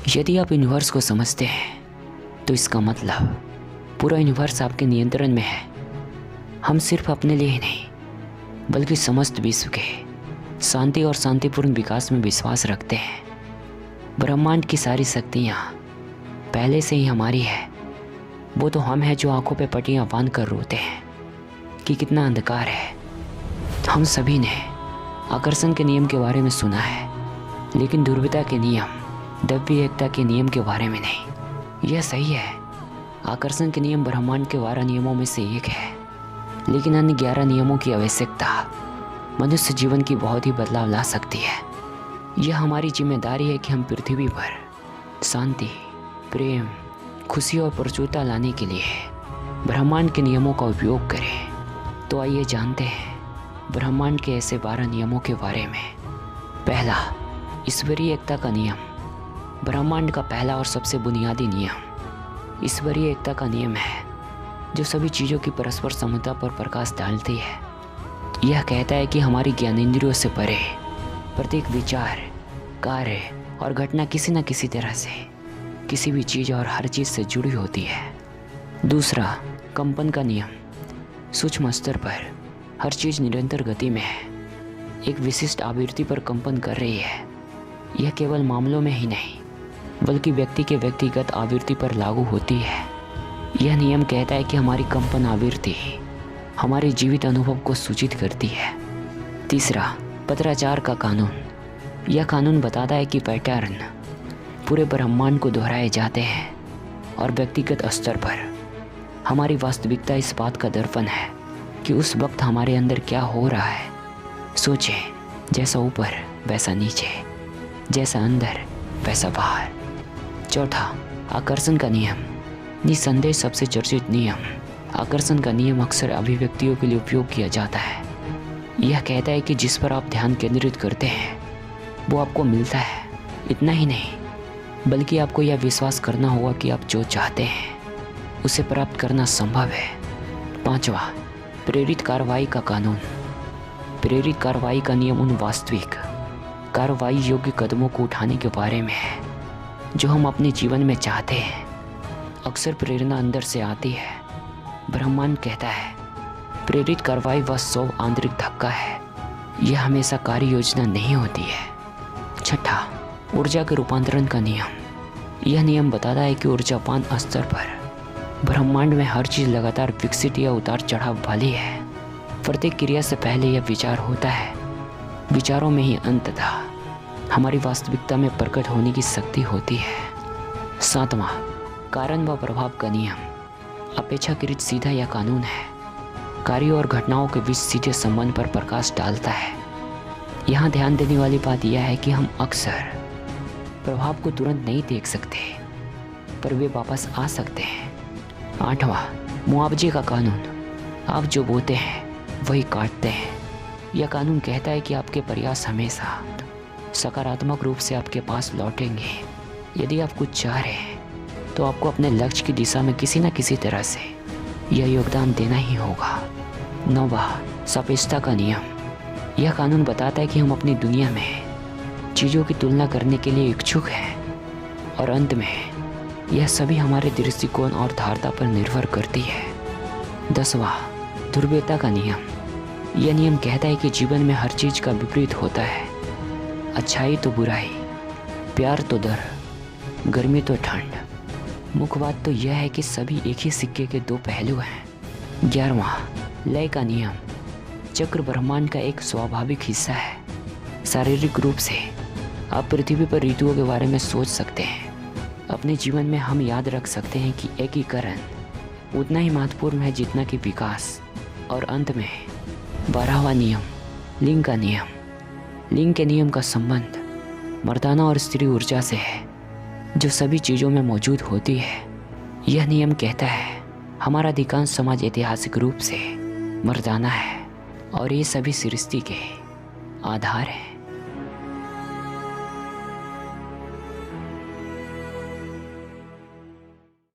यदि आप यूनिवर्स को समझते हैं तो इसका मतलब पूरा यूनिवर्स आपके नियंत्रण में है। हम सिर्फ अपने लिए ही नहीं बल्कि समस्त विश्व के शांति और शांतिपूर्ण विकास में विश्वास रखते हैं। ब्रह्मांड की सारी शक्तियाँ पहले से ही हमारी है। वो तो हम हैं जो आंखों पे पट्टियाँ बांध कर रोते हैं कि कितना अंधकार है। हम सभी ने आकर्षण के नियम के बारे में सुना है, लेकिन ध्रुवीयता के नियम, दैवीय एकता के नियम के बारे में नहीं। यह सही है, आकर्षण के नियम ब्रह्मांड के 12 नियमों में से एक है, लेकिन अन्य 11 नियमों की आवश्यकता मनुष्य जीवन की बहुत ही बदलाव ला सकती है। यह हमारी जिम्मेदारी है कि हम पृथ्वी पर शांति, प्रेम, खुशी और प्रचुरता लाने के लिए ब्रह्मांड के नियमों का उपयोग करें। तो आइए जानते हैं ब्रह्मांड के ऐसे 12 नियमों के बारे में। पहला, ईश्वरीय एकता का नियम। ब्रह्मांड का पहला और सबसे बुनियादी नियम ईश्वरीय एकता का नियम है, जो सभी चीज़ों की परस्पर समता पर प्रकाश डालती है। यह कहता है कि हमारी ज्ञानेंद्रियों से परे प्रत्येक विचार, कार्य और घटना किसी न किसी तरह से किसी भी चीज़ और हर चीज़ से जुड़ी होती है। दूसरा, कंपन का नियम। सूक्ष्म स्तर पर हर चीज़ निरंतर गति में है, एक विशिष्ट आवृत्ति पर कंपन कर रही है। यह केवल मामलों में ही नहीं बल्कि व्यक्ति के व्यक्तिगत आवृत्ति पर लागू होती है। यह नियम कहता है कि हमारी कंपन आवृत्ति हमारे जीवित अनुभव को सूचित करती है। तीसरा, पत्राचार का कानून। यह कानून बताता है कि पैटर्न पूरे ब्रह्मांड को दोहराए जाते हैं और व्यक्तिगत स्तर पर हमारी वास्तविकता इस बात का दर्पण है कि उस वक्त हमारे अंदर क्या हो रहा है। सोचें, जैसा ऊपर वैसा नीचे, जैसा अंदर वैसा बाहर। चौथा, आकर्षण का नियम। निसंदेह सबसे चर्चित नियम आकर्षण का नियम अक्सर अभिव्यक्तियों के लिए उपयोग किया जाता है। यह कहता है कि जिस पर आप ध्यान केंद्रित करते हैं वो आपको मिलता है। इतना ही नहीं बल्कि आपको यह विश्वास करना होगा कि आप जो चाहते हैं उसे प्राप्त करना संभव है। पांचवा, प्रेरित कार्रवाई का कानून। प्रेरित कार्रवाई का नियम उन वास्तविक कार्रवाई योग्य कदमों को उठाने के बारे में है जो हम अपने जीवन में चाहते हैं। अक्सर प्रेरणा अंदर से आती है। ब्रह्मांड कहता है प्रेरित कार्रवाई वह सौ आंतरिक धक्का है, यह हमेशा कार्य योजना नहीं होती है। छठा, ऊर्जा के रूपांतरण का नियम। यह नियम बताता है कि ऊर्जावान स्तर पर ब्रह्मांड में हर चीज़ लगातार विकसित या उतार चढ़ाव वाली है। प्रत्येक क्रिया से पहले यह विचार होता है, विचारों में ही अंततः हमारी वास्तविकता में प्रकट होने की शक्ति होती है। सातवां, कारण व प्रभाव का नियम। अपेक्षाकृत सीधा यह कानून है, कार्यों और घटनाओं के बीच सीधे संबंध पर प्रकाश डालता है। यहाँ ध्यान देने वाली बात यह है कि हम अक्सर प्रभाव को तुरंत नहीं देख सकते, पर वे वापस आ सकते हैं। आठवां, मुआवजे का कानून। आप जो बोते हैं वही काटते हैं। यह कानून कहता है कि आपके प्रयास हमेशा सकारात्मक रूप से आपके पास लौटेंगे। यदि आप कुछ चाह रहे हैं तो आपको अपने लक्ष्य की दिशा में किसी न किसी तरह से यह योगदान देना ही होगा। नौवां, सापेक्षता का नियम। यह कानून बताता है कि हम अपनी दुनिया में चीज़ों की तुलना करने के लिए इच्छुक हैं और अंत में यह सभी हमारे दृष्टिकोण और धारता पर निर्भर करती है। 10वां, ध्रुवीयता का नियम। यह नियम कहता है कि जीवन में हर चीज़ का विपरीत होता है। अच्छाई तो बुराई, प्यार तो डर, गर्मी तो ठंड। मुख्य बात तो यह है कि सभी एक ही सिक्के के दो पहलू हैं। 11वां, लय का नियम। चक्र ब्रह्मांड का एक स्वाभाविक हिस्सा है। शारीरिक रूप से आप पृथ्वी पर ऋतुओं के बारे में सोच सकते हैं। अपने जीवन में हम याद रख सकते हैं कि एकीकरण उतना ही महत्वपूर्ण है जितना कि विकास। और अंत में 12वां नियम, लिंग का नियम। लिंग के नियम का संबंध मर्दाना और स्त्री ऊर्जा से है जो सभी चीज़ों में मौजूद होती है। यह नियम कहता है हमारा अधिकांश समाज ऐतिहासिक रूप से मर्दाना है और ये सभी सृष्टि के आधार हैं।